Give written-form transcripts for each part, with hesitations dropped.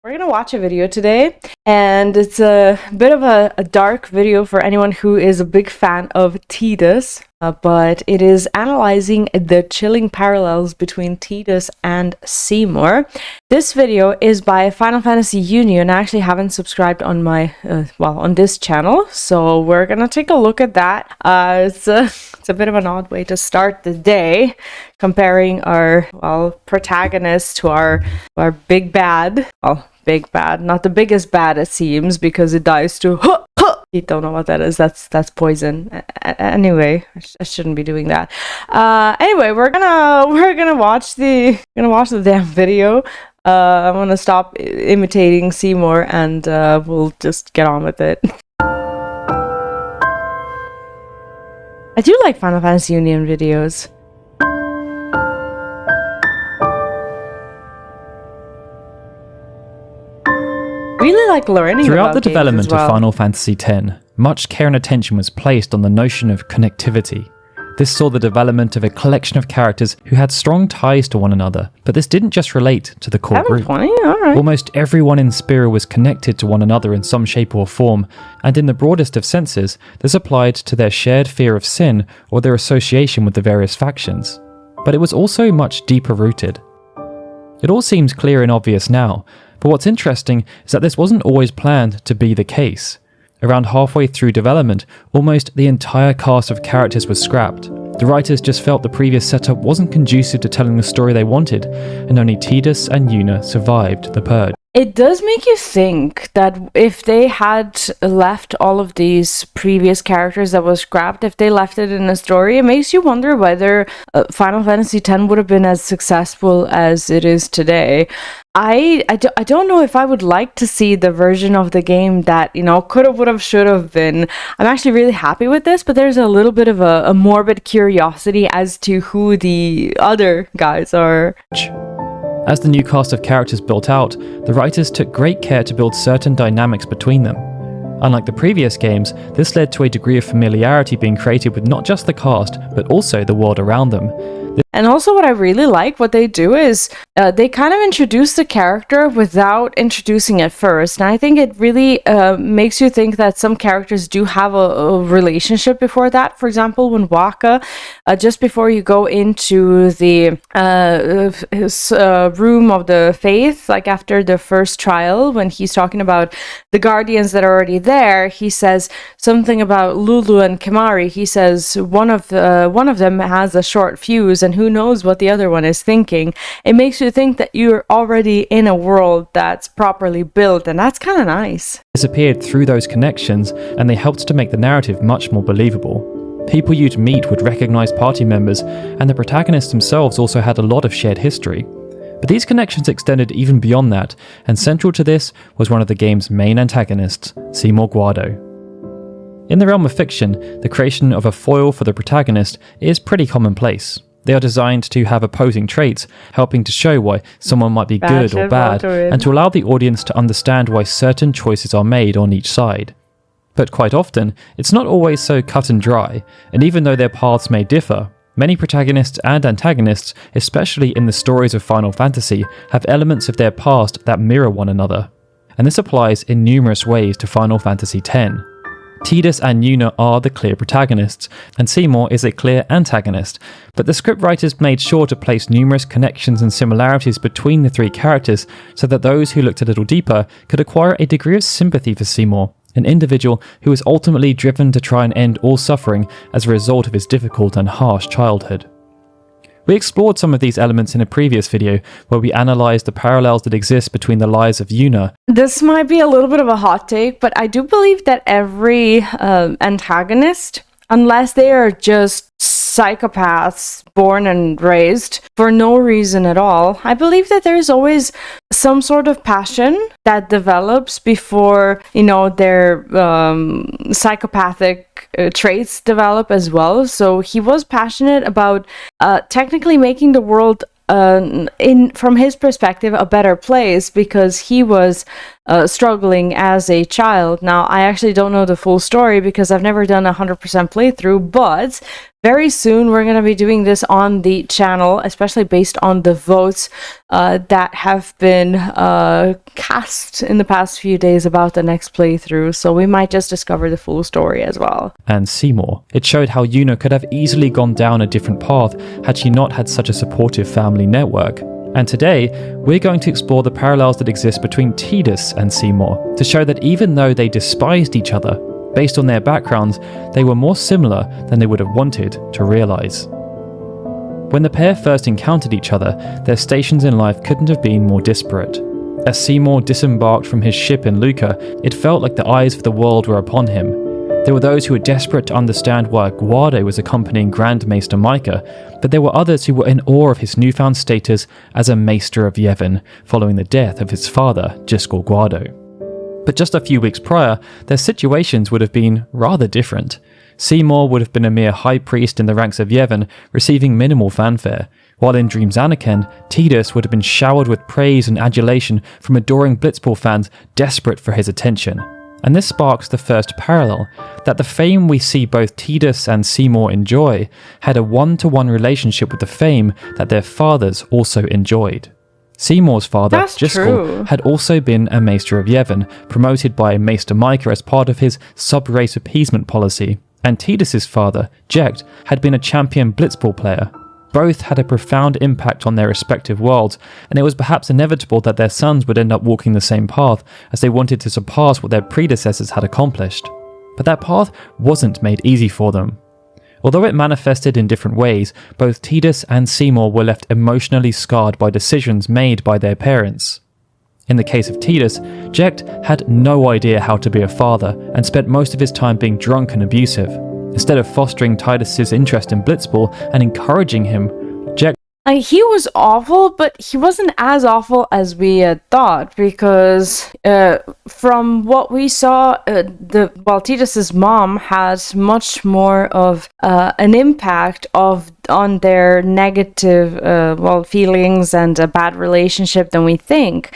We're gonna watch a video today, and it's a bit of a dark video for anyone who is a big fan of Tidus, but it is analyzing the chilling parallels between Tidus and Seymour. This video is by Final Fantasy Union. I actually haven't subscribed on my, on this channel, so we're gonna take a look at that. It's a bit of an odd way to start the day, comparing our, protagonist to our big bad. Big bad, not the biggest bad it seems, because it dies to you don't know what that is. That's poison. Anyway, I shouldn't be doing that. Anyway, we're gonna watch the damn video. I'm gonna stop imitating Seymour, and we'll just get on with it. I do like Final Fantasy Union videos. Really like learning Throughout about the development games as well. of Final Fantasy X, much care and attention was placed on the notion of connectivity. This saw the development of a collection of characters who had strong ties to one another, but this didn't just relate to the core group. 720? Alright. Almost everyone in Spira was connected to one another in some shape or form, and in the broadest of senses, this applied to their shared fear of sin or their association with the various factions. But it was also much deeper rooted. It all seems clear and obvious now, but what's interesting is that this wasn't always planned to be the case. Around halfway through development, almost the entire cast of characters was scrapped. The writers just felt the previous setup wasn't conducive to telling the story they wanted, and only Tidus and Yuna survived the purge. It does make you think that if they had left all of these previous characters that was scrapped, if they left it in a story, it makes you wonder whether Final Fantasy X would have been as successful as it is today. I don't know if I would like to see the version of the game that, could have, would have, should have been. I'm actually really happy with this, but there's a little bit of a morbid curiosity as to who the other guys are. As the new cast of characters built out, the writers took great care to build certain dynamics between them. Unlike the previous games, this led to a degree of familiarity being created with not just the cast, but also the world around them. And also what I really like, what they do is they kind of introduce the character without introducing it first. And I think it really makes you think that some characters do have a relationship before that. For example, when Waka, just before you go into the his room of the faith, like after the first trial, when he's talking about the guardians that are already there, he says something about Lulu and Kimari. He says one of them has a short fuse, and who knows what the other one is thinking. It makes you think that you're already in a world that's properly built, and that's kind of nice. Disappeared through those connections, and they helped to make the narrative much more believable. People you'd meet would recognize party members, and the protagonists themselves also had a lot of shared history. But these connections extended even beyond that, and central to this was one of the game's main antagonists, Seymour Guado. In the realm of fiction, the creation of a foil for the protagonist is pretty commonplace. They are designed to have opposing traits, helping to show why someone might be good or bad, and to allow the audience to understand why certain choices are made on each side. But quite often, it's not always so cut and dry, and even though their paths may differ, many protagonists and antagonists, especially in the stories of Final Fantasy, have elements of their past that mirror one another. And this applies in numerous ways to Final Fantasy X. Tidus and Yuna are the clear protagonists, and Seymour is a clear antagonist, but the scriptwriters made sure to place numerous connections and similarities between the three characters so that those who looked a little deeper could acquire a degree of sympathy for Seymour, an individual who was ultimately driven to try and end all suffering as a result of his difficult and harsh childhood. We explored some of these elements in a previous video where we analysed the parallels that exist between the lives of Yuna. This might be a little bit of a hot take, but I do believe that every antagonist, unless they are just psychopaths born and raised for no reason at all, I believe that there is always some sort of passion that develops before, their psychopathic traits develop as well. So he was passionate about technically making the world from his perspective a better place, because he was struggling as a child. Now, I actually don't know the full story because I've never done a 100% playthrough, but very soon we're going to be doing this on the channel, especially based on the votes that have been cast in the past few days about the next playthrough, so we might just discover the full story as well. And Seymour. It showed how Yuna could have easily gone down a different path had she not had such a supportive family network. And today, we're going to explore the parallels that exist between Tidus and Seymour to show that even though they despised each other, based on their backgrounds, they were more similar than they would have wanted to realise. When the pair first encountered each other, their stations in life couldn't have been more disparate. As Seymour disembarked from his ship in Lucca, it felt like the eyes of the world were upon him. There were those who were desperate to understand why Guado was accompanying Grand Maester Micah, but there were others who were in awe of his newfound status as a Maester of Yevon, following the death of his father, Giskel Guado. But just a few weeks prior, their situations would have been rather different. Seymour would have been a mere high priest in the ranks of Yevon, receiving minimal fanfare, while in Dream Zanarkand, Tidus would have been showered with praise and adulation from adoring Blitzball fans desperate for his attention. And this sparks the first parallel, that the fame we see both Tidus and Seymour enjoy had a one-to-one relationship with the fame that their fathers also enjoyed. Seymour's father, Giskel, had also been a Maester of Yevon, promoted by Maester Micah as part of his sub-race appeasement policy, and Tidus' father, Jecht, had been a champion Blitzball player. Both had a profound impact on their respective worlds, and it was perhaps inevitable that their sons would end up walking the same path, as they wanted to surpass what their predecessors had accomplished. But that path wasn't made easy for them. Although it manifested in different ways, both Tidus and Seymour were left emotionally scarred by decisions made by their parents. In the case of Tidus, Jecht had no idea how to be a father and spent most of his time being drunk and abusive. Instead of fostering Tidus' interest in Blitzball and encouraging him, Jecht he was awful, but he wasn't as awful as we had thought, because from what we saw, Tidus' mom had much more of an impact on their negative feelings and a bad relationship than we think.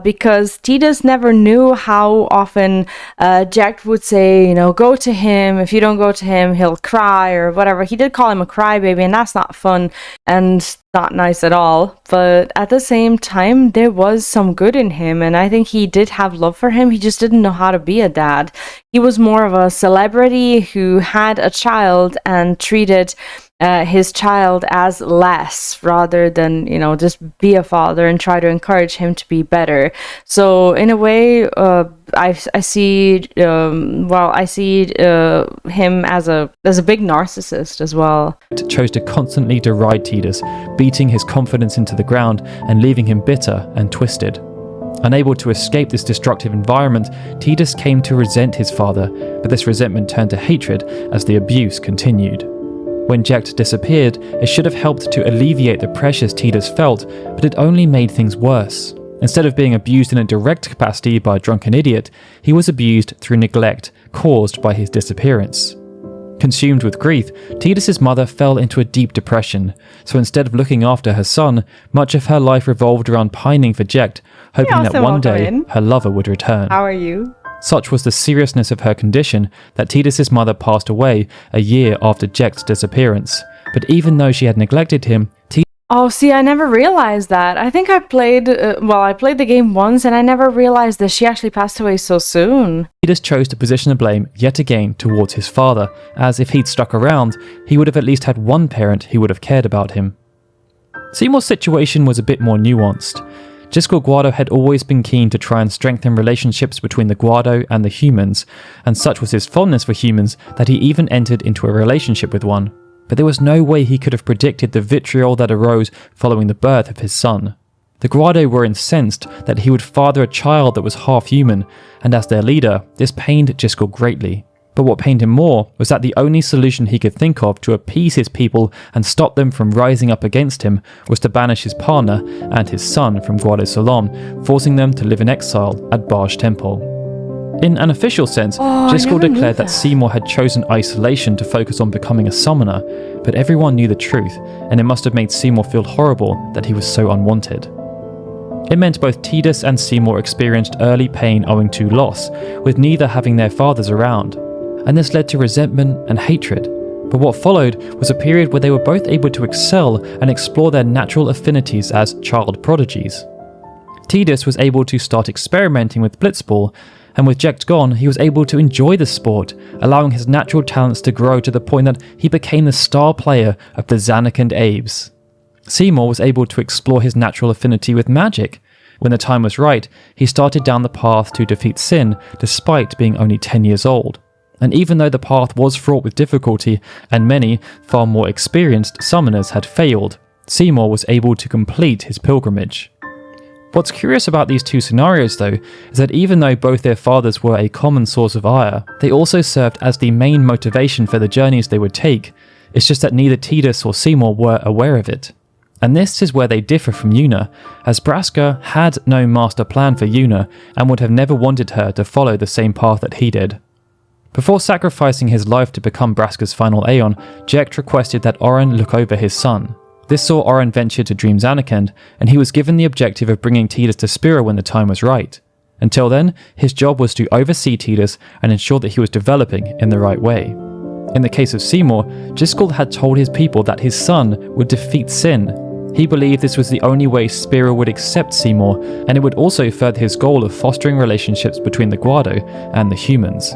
Because Tidus never knew how often Jecht would say, go to him. If you don't go to him, he'll cry or whatever. He did call him a crybaby, and that's not fun and not nice at all. But at the same time, there was some good in him, and I think he did have love for him. He just didn't know how to be a dad. He was more of a celebrity who had a child and treated his child as less, rather than just be a father and try to encourage him to be better. So in a way, I see him as a big narcissist as well. Chose to constantly deride Tidus, beating his confidence into the ground and leaving him bitter and twisted. Unable to escape this destructive environment, Tidus came to resent his father, but this resentment turned to hatred as the abuse continued. When Jecht disappeared, it should have helped to alleviate the pressures Tidus felt, but it only made things worse. Instead of being abused in a direct capacity by a drunken idiot, he was abused through neglect caused by his disappearance. Consumed with grief, Tidus' mother fell into a deep depression, so instead of looking after her son, much of her life revolved around pining for Jecht, hoping that one day her lover would return. How are you? Such was the seriousness of her condition that Tidus' mother passed away a year after Jecht's disappearance. But even though she had neglected him, Oh, see, I never realized that. I think I played the game once, and I never realized that she actually passed away so soon. Tidus chose to position the blame yet again towards his father, as if he'd stuck around, he would have at least had one parent who would have cared about him. Seymour's situation was a bit more nuanced. Giskel Guado had always been keen to try and strengthen relationships between the Guado and the humans, and such was his fondness for humans that he even entered into a relationship with one. But there was no way he could have predicted the vitriol that arose following the birth of his son. The Guado were incensed that he would father a child that was half human, and as their leader, this pained Giskel greatly. But what pained him more was that the only solution he could think of to appease his people and stop them from rising up against him was to banish his partner and his son from Guado Salon, forcing them to live in exile at Barge Temple. In an official sense, Giskel declared that Seymour had chosen isolation to focus on becoming a summoner, but everyone knew the truth, and it must have made Seymour feel horrible that he was so unwanted. It meant both Tidus and Seymour experienced early pain owing to loss, with neither having their fathers around, and this led to resentment and hatred. But what followed was a period where they were both able to excel and explore their natural affinities as child prodigies. Tidus was able to start experimenting with blitzball, and with Jecht gone, he was able to enjoy the sport, allowing his natural talents to grow to the point that he became the star player of the Zanarkand Abes. Seymour was able to explore his natural affinity with magic. When the time was right, he started down the path to defeat Sin, despite being only 10 years old. And even though the path was fraught with difficulty, and many, far more experienced summoners had failed, Seymour was able to complete his pilgrimage. What's curious about these two scenarios though, is that even though both their fathers were a common source of ire, they also served as the main motivation for the journeys they would take. It's just that neither Tidus or Seymour were aware of it. And this is where they differ from Yuna, as Braska had no master plan for Yuna and would have never wanted her to follow the same path that he did. Before sacrificing his life to become Braska's final Aeon, Jecht requested that Oren look over his son. This saw Oren venture to Dream Zanarkand, and he was given the objective of bringing Tidus to Spira when the time was right. Until then, his job was to oversee Tidus and ensure that he was developing in the right way. In the case of Seymour, Driscoll had told his people that his son would defeat Sin. He believed this was the only way Spira would accept Seymour, and it would also further his goal of fostering relationships between the Guado and the humans.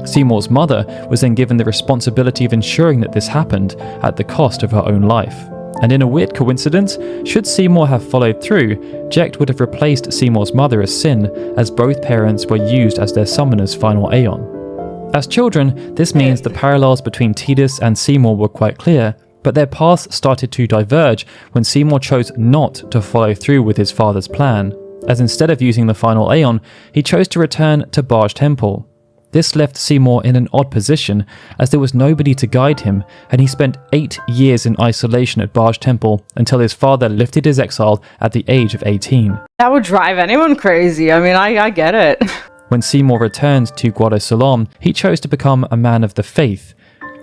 Seymour's mother was then given the responsibility of ensuring that this happened at the cost of her own life. And in a weird coincidence, should Seymour have followed through, Jecht would have replaced Seymour's mother as Sin, as both parents were used as their summoner's final Aeon. As children, this means the parallels between Tidus and Seymour were quite clear, but their paths started to diverge when Seymour chose not to follow through with his father's plan, as instead of using the final Aeon, he chose to return to Barge Temple. This left Seymour in an odd position, as there was nobody to guide him, and he spent 8 years in isolation at Barge Temple until his father lifted his exile at the age of 18. That would drive anyone crazy. I mean, I get it. When Seymour returned to Guado Salam, he chose to become a man of the faith.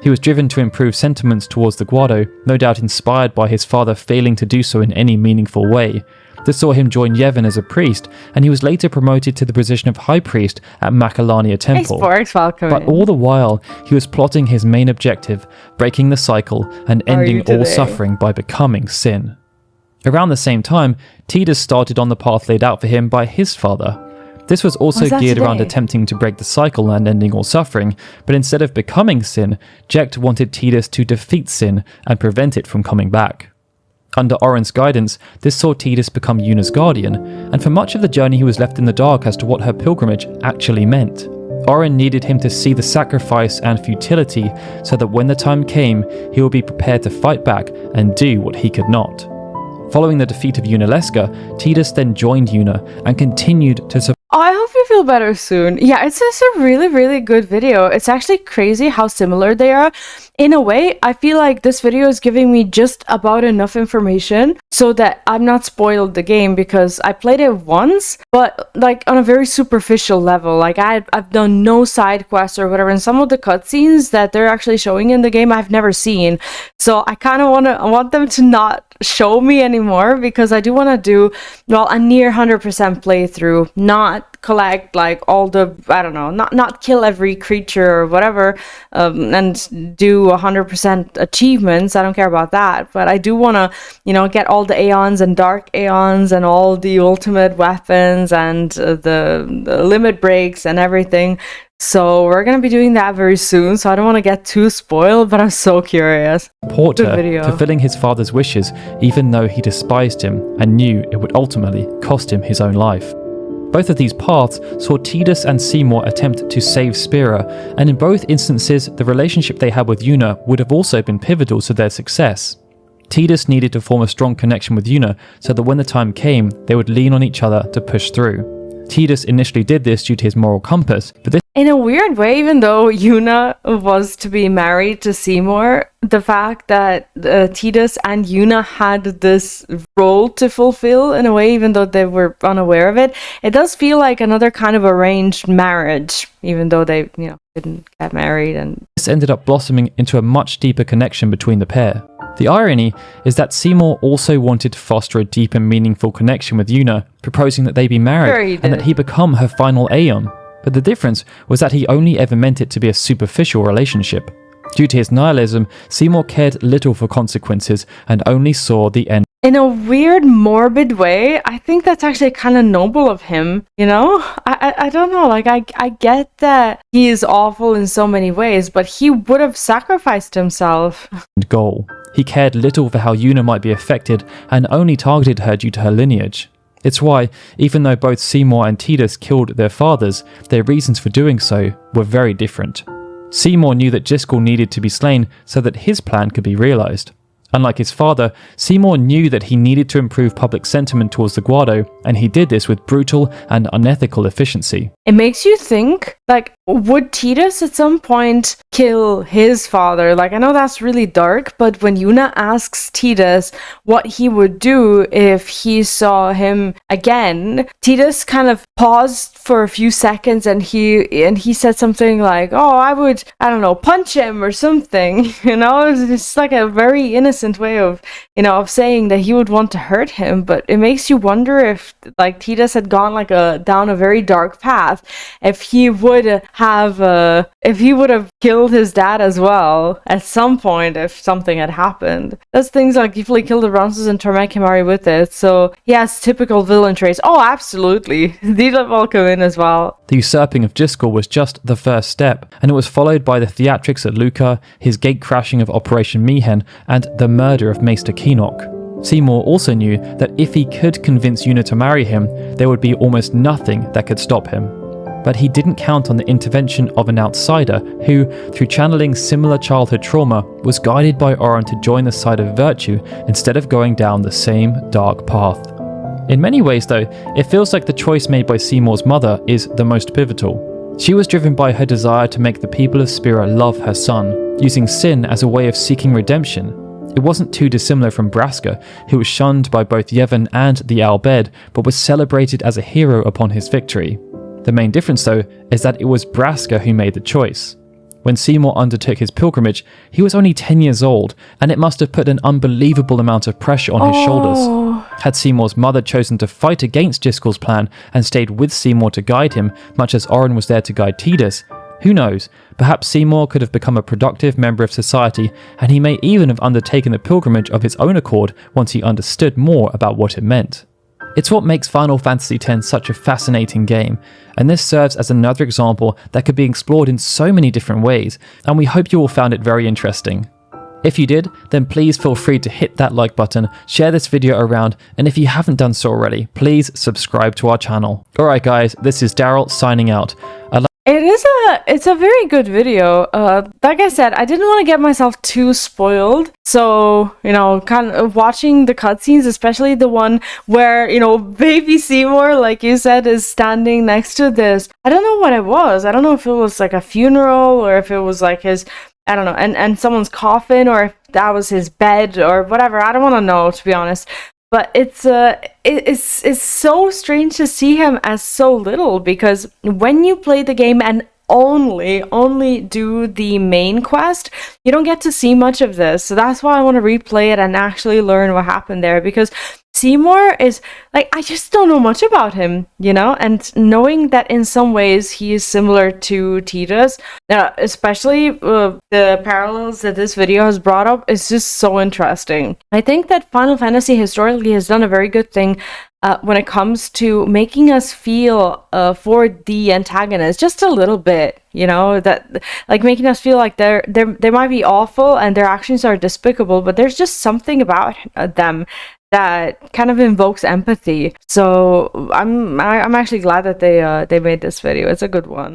He was driven to improve sentiments towards the Guado, no doubt inspired by his father failing to do so in any meaningful way. This saw him join Yevon as a priest, and he was later promoted to the position of high priest at Macalania Temple. But all the while, he was plotting his main objective, breaking the cycle and ending all suffering by becoming Sin. Around the same time, Tidus started on the path laid out for him by his father. This was also geared around attempting to break the cycle and ending all suffering, but instead of becoming Sin, Jecht wanted Tidus to defeat Sin and prevent it from coming back. Under Oren's guidance, this saw Tidus become Yuna's guardian, and for much of the journey he was left in the dark as to what her pilgrimage actually meant. Oren needed him to see the sacrifice and futility so that when the time came, he would be prepared to fight back and do what he could not. Following the defeat of Yunalesca, Tidus then joined Yuna and continued to support. I hope you feel better soon. Yeah, it's just a really, really good video. It's actually crazy how similar they are. In a way, I feel like this video is giving me just about enough information so that I'm not spoiled the game, because I played it once, but like on a very superficial level. Like I've done no side quests or whatever, and some of the cutscenes that they're actually showing in the game I've never seen. So I kind of want them to not show me anymore, because I do want to do, well, a near 100% playthrough, not collect like all the, I don't know, not kill every creature or whatever, and do 100% achievements. I don't care about that, but I do want to, you know, get all the Aeons and Dark Aeons and all the ultimate weapons and the limit breaks and everything. So we're going to be doing that very soon, so I don't want to get too spoiled, but I'm so curious. Porter, fulfilling his father's wishes, even though he despised him and knew it would ultimately cost him his own life. Both of these paths saw Tidus and Seymour attempt to save Spira, and in both instances, the relationship they had with Yuna would have also been pivotal to their success. Tidus needed to form a strong connection with Yuna so that when the time came, they would lean on each other to push through. Tidus initially did this due to his moral compass, but this... In a weird way, even though Yuna was to be married to Seymour, the fact that Tidus and Yuna had this role to fulfill in a way, even though they were unaware of it, it does feel like another kind of arranged marriage, even though they, you know, didn't get married. And this ended up blossoming into a much deeper connection between the pair. The irony is that Seymour also wanted to foster a deep and meaningful connection with Yuna, proposing that they be married and that he become her final Aeon. But the difference was that he only ever meant it to be a superficial relationship. Due to his nihilism, Seymour cared little for consequences and only saw the end. In a weird, morbid way, I think that's actually kind of noble of him, you know? I don't know, like, I get that he is awful in so many ways, but he would have sacrificed himself. Goal. He cared little for how Yuna might be affected and only targeted her due to her lineage. It's why, even though both Seymour and Tidus killed their fathers, their reasons for doing so were very different. Seymour knew that Jyscal needed to be slain so that his plan could be realized. Unlike his father, Seymour knew that he needed to improve public sentiment towards the Guado, and he did this with brutal and unethical efficiency. It makes you think, like, would Tidus at some point kill his father? Like, I know that's really dark, but when Yuna asks Tidus what he would do if he saw him again, Tidus kind of paused for a few seconds and he said something like, oh, I would, I don't know, punch him or something, you know? It's like a very innocent way of, you know, of saying that he would want to hurt him, but it makes you wonder if, like, Tidus had gone like down a very dark path, if he would have killed his dad as well at some point if something had happened. Those things like if he killed the Bronzes and torment Kimari with it. So he has typical villain traits. Oh, absolutely. These have all come in as well. The usurping of Jyscal was just the first step, and it was followed by the theatrics at Luca, his gate crashing of Operation Mihen, and the murder of Maester Keenock. Seymour also knew that if he could convince Yuna to marry him, there would be almost nothing that could stop him. But he didn't count on the intervention of an outsider who, through channeling similar childhood trauma, was guided by Oren to join the side of virtue instead of going down the same dark path. In many ways though, it feels like the choice made by Seymour's mother is the most pivotal. She was driven by her desire to make the people of Spira love her son, using sin as a way of seeking redemption. It wasn't too dissimilar from Braska, who was shunned by both Yevon and the Al Bhed, but was celebrated as a hero upon his victory. The main difference, though, is that it was Braska who made the choice. When Seymour undertook his pilgrimage, he was only 10 years old, and it must have put an unbelievable amount of pressure on his shoulders. Had Seymour's mother chosen to fight against Jyscal's plan and stayed with Seymour to guide him, much as Oren was there to guide Tidus, who knows, perhaps Seymour could have become a productive member of society, and he may even have undertaken the pilgrimage of his own accord once he understood more about what it meant. It's what makes Final Fantasy X such a fascinating game, and this serves as another example that could be explored in so many different ways, and we hope you all found it very interesting. If you did, then please feel free to hit that like button, share this video around, and if you haven't done so already, please subscribe to our channel. Alright guys, this is Daryl signing out. It's a very good video. Like I said, I didn't want to get myself too spoiled. So, you know, kind of watching the cutscenes, especially the one where, you know, baby Seymour, like you said, is standing next to this. I don't know what it was. I don't know if it was like a funeral or if it was like his, I don't know, and someone's coffin, or if that was his bed or whatever. I don't want to know, to be honest. But it's so strange to see him as so little, because when you play the game and only do the main quest, you don't get to see much of this. So that's why I want to replay it and actually learn what happened there, because Seymour is like, I just don't know much about him, you know, and knowing that in some ways he is similar to Tidus, especially the parallels that this video has brought up, is just so interesting. I think that Final Fantasy historically has done a very good thing when it comes to making us feel for the antagonist just a little bit, you know, that like making us feel like they might be awful and their actions are despicable, but there's just something about them that kind of invokes empathy. So I'm actually glad that they made this video. It's a good one.